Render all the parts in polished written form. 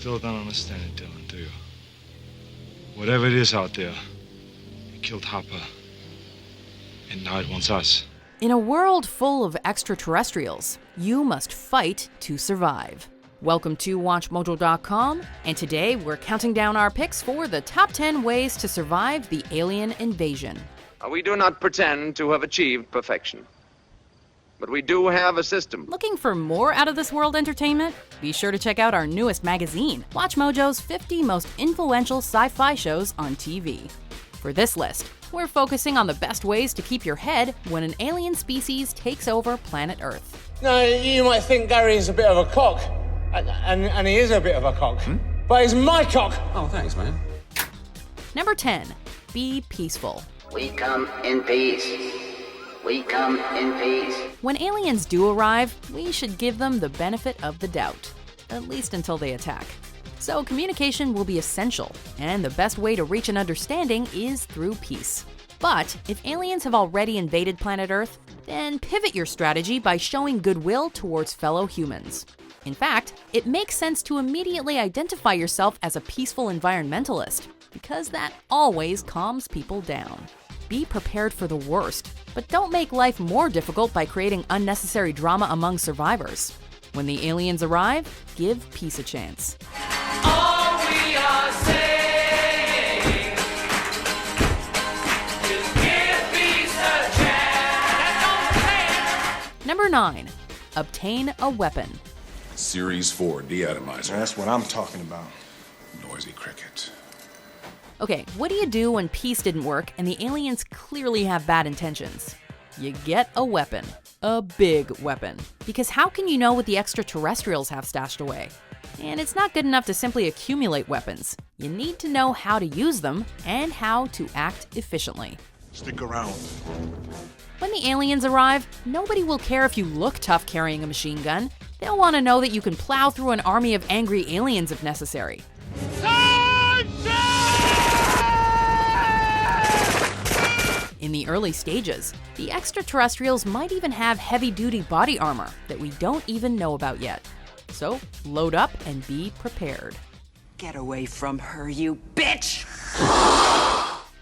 still don't understand it, Dylan, do you? Whatever it is out there, it killed Hopper, and now it wants us. In a world full of extraterrestrials, you must fight to survive. Welcome to WatchMojo.com, and today we're counting down our picks for the top 10 ways to survive the alien invasion. We do not pretend to have achieved perfection, but we do have a system. Looking for more out of this world entertainment? Be sure to check out our newest magazine, WatchMojo's 50 most influential sci-fi shows on TV. For this list, we're focusing on the best ways to keep your head when an alien species takes over planet Earth. Now, you might think Gary is a bit of a cock, and he is a bit of a cock, but he's my cock. Oh, thanks, man. Number 10, be peaceful. We come in peace. We come in peace. When aliens do arrive, we should give them the benefit of the doubt, at least until they attack. So communication will be essential, and the best way to reach an understanding is through peace. But if aliens have already invaded planet Earth, then pivot your strategy by showing goodwill towards fellow humans. In fact, it makes sense to immediately identify yourself as a peaceful environmentalist, because that always calms people down. Be prepared for the worst, but don't make life more difficult by creating unnecessary drama among survivors. When the aliens arrive, give peace a chance. All we are saying is give peace a chance. Number 9, obtain a weapon. Series 4 deatomizer. That's what I'm talking about. Noisy cricket. Okay, what do you do when peace didn't work and the aliens clearly have bad intentions? You get a weapon. A big weapon. Because how can you know what the extraterrestrials have stashed away? And it's not good enough to simply accumulate weapons. You need to know how to use them and how to act efficiently. Stick around. When the aliens arrive, nobody will care if you look tough carrying a machine gun. They'll want to know that you can plow through an army of angry aliens if necessary. In the early stages, the extraterrestrials might even have heavy-duty body armor that we don't even know about yet. So, load up and be prepared. Get away from her, you bitch!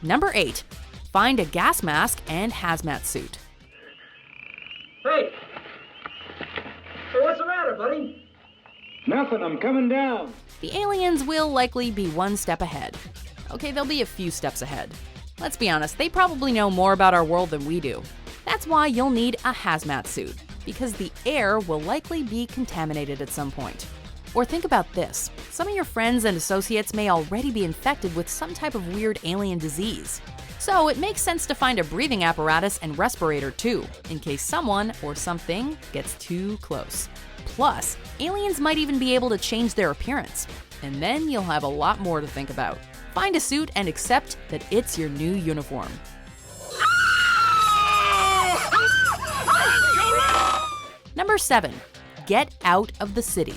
Number 8, find a gas mask and hazmat suit. Hey, what's the matter, buddy? Nothing, I'm coming down. The aliens will likely be one step ahead. Okay, they'll be a few steps ahead. Let's be honest, they probably know more about our world than we do. That's why you'll need a hazmat suit, because the air will likely be contaminated at some point. Or think about this, some of your friends and associates may already be infected with some type of weird alien disease. So it makes sense to find a breathing apparatus and respirator too, in case someone or something gets too close. Plus, aliens might even be able to change their appearance, and then you'll have a lot more to think about. Find a suit and accept that it's your new uniform. Number 7, get out of the city.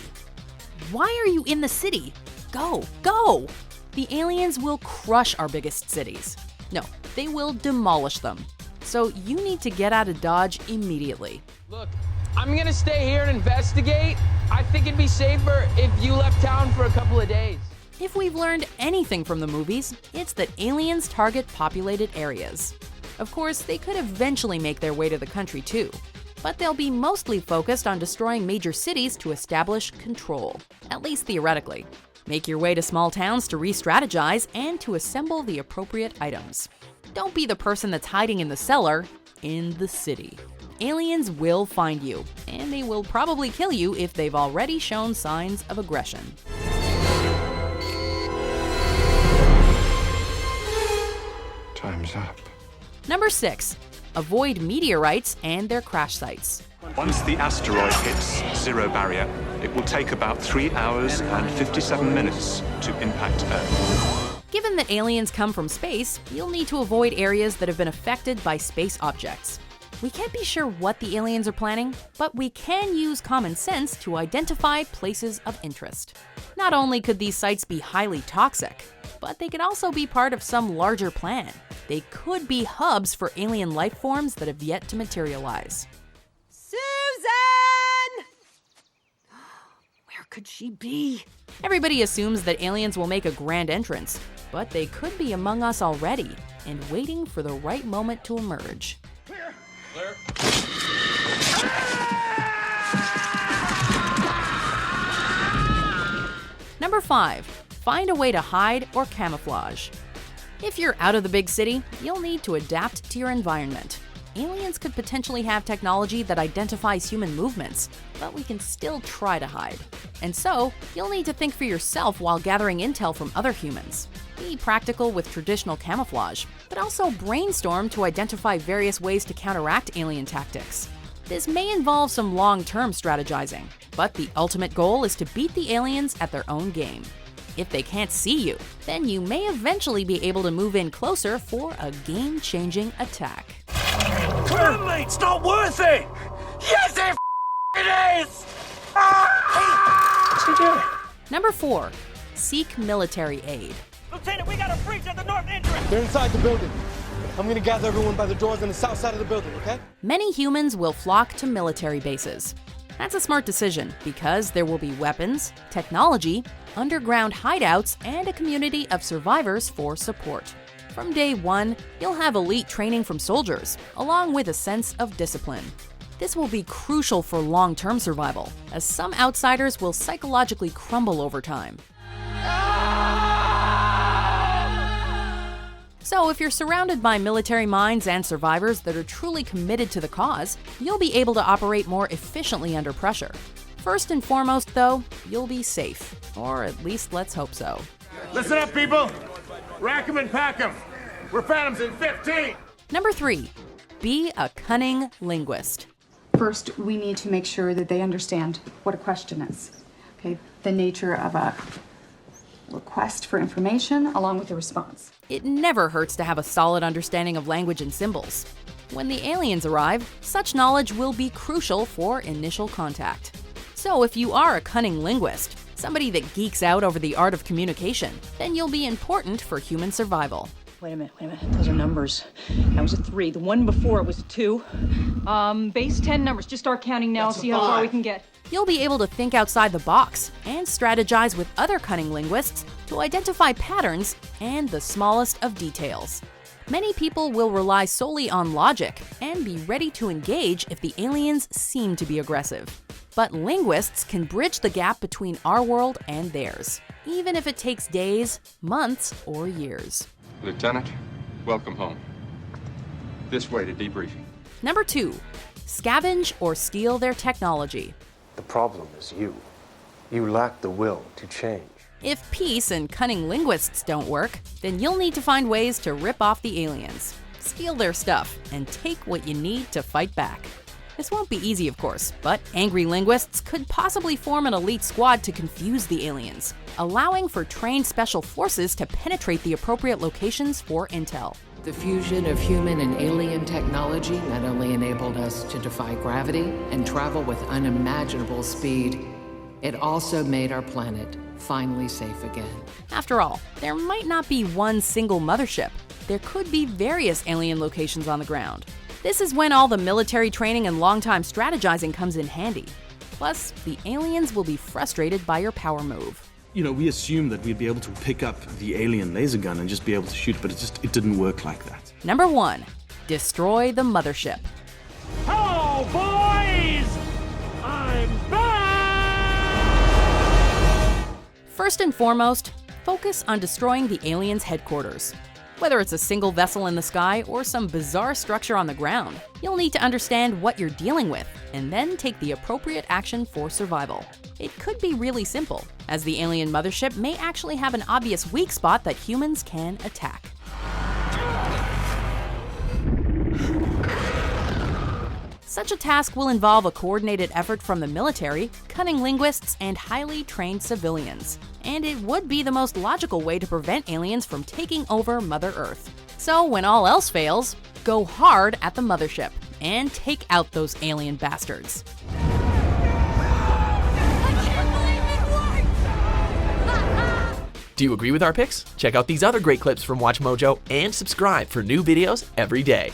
Why are you in the city? Go, go! The aliens will crush our biggest cities. No, they will demolish them. So you need to get out of Dodge immediately. Look, I'm gonna stay here and investigate. I think it'd be safer if you left town for a couple of days. If we've learned anything from the movies, it's that aliens target populated areas. Of course, they could eventually make their way to the country too, but they'll be mostly focused on destroying major cities to establish control, at least theoretically. Make your way to small towns to re-strategize and to assemble the appropriate items. Don't be the person that's hiding in the cellar, in the city. Aliens will find you, and they will probably kill you if they've already shown signs of aggression. Time's up. Number 6, avoid meteorites and their crash sites. Once the asteroid hits zero barrier, it will take about 3 hours and 57 minutes to impact Earth. Given that aliens come from space, you'll need to avoid areas that have been affected by space objects. We can't be sure what the aliens are planning, but we can use common sense to identify places of interest. Not only could these sites be highly toxic, but they could also be part of some larger plan. They could be hubs for alien life forms that have yet to materialize. Susan! We're could she be? Everybody assumes that aliens will make a grand entrance, but they could be among us already and waiting for the right moment to emerge. Clear. Number 5. Find a way to hide or camouflage. If you're out of the big city, you'll need to adapt to your environment. Aliens could potentially have technology that identifies human movements, but we can still try to hide. And so, you'll need to think for yourself while gathering intel from other humans. Be practical with traditional camouflage, but also brainstorm to identify various ways to counteract alien tactics. This may involve some long-term strategizing, but the ultimate goal is to beat the aliens at their own game. If they can't see you, then you may eventually be able to move in closer for a game-changing attack. Come on, mate, it's not worth it! Yes, it is! Hey, what's he doing? Number 4. Seek military aid. Lieutenant, we got a breach at the north entrance! They're inside the building. I'm gonna gather everyone by the doors on the south side of the building, okay? Many humans will flock to military bases. That's a smart decision because there will be weapons, technology, underground hideouts, and a community of survivors for support. From day one, you'll have elite training from soldiers, along with a sense of discipline. This will be crucial for long-term survival, as some outsiders will psychologically crumble over time. So if you're surrounded by military minds and survivors that are truly committed to the cause, you'll be able to operate more efficiently under pressure. First and foremost, though, you'll be safe. Or at least let's hope so. Listen up, people! Rack 'em and pack 'em! We're Phantoms in 15! Number 3. Be a cunning linguist. First, we need to make sure that they understand what a question is. Okay, the nature of a request for information along with a response. It never hurts to have a solid understanding of language and symbols. When the aliens arrive, such knowledge will be crucial for initial contact. So if you are a cunning linguist, somebody that geeks out over the art of communication, then you'll be important for human survival. Wait a minute. Those are numbers. That was a 3. The one before it was a 2. Base 10 numbers. Just start counting now. See how far we can get. You'll be able to think outside the box and strategize with other cunning linguists to identify patterns and the smallest of details. Many people will rely solely on logic and be ready to engage if the aliens seem to be aggressive. But linguists can bridge the gap between our world and theirs, even if it takes days, months, or years. Lieutenant, welcome home. This way to debriefing. Number 2. Scavenge or steal their technology. The problem is you. You lack the will to change. If peace and cunning linguists don't work, then you'll need to find ways to rip off the aliens, steal their stuff, and take what you need to fight back. This won't be easy, of course, but angry linguists could possibly form an elite squad to confuse the aliens, allowing for trained special forces to penetrate the appropriate locations for intel. The fusion of human and alien technology not only enabled us to defy gravity and travel with unimaginable speed, it also made our planet finally safe again. After all, there might not be one single mothership. There could be various alien locations on the ground. This is when all the military training and long-time strategizing comes in handy. Plus, the aliens will be frustrated by your power move. You know, we assumed that we'd be able to pick up the alien laser gun and just be able to shoot, but it didn't work like that. Number 1. Destroy the mothership. Hello, boys! I'm back! First and foremost, focus on destroying the aliens' headquarters. Whether it's a single vessel in the sky or some bizarre structure on the ground, you'll need to understand what you're dealing with and then take the appropriate action for survival. It could be really simple, as the alien mothership may actually have an obvious weak spot that humans can attack. Such a task will involve a coordinated effort from the military, cunning linguists, and highly trained civilians. And it would be the most logical way to prevent aliens from taking over Mother Earth. So when all else fails, go hard at the mothership and take out those alien bastards. Do you agree with our picks? Check out these other great clips from WatchMojo and subscribe for new videos every day.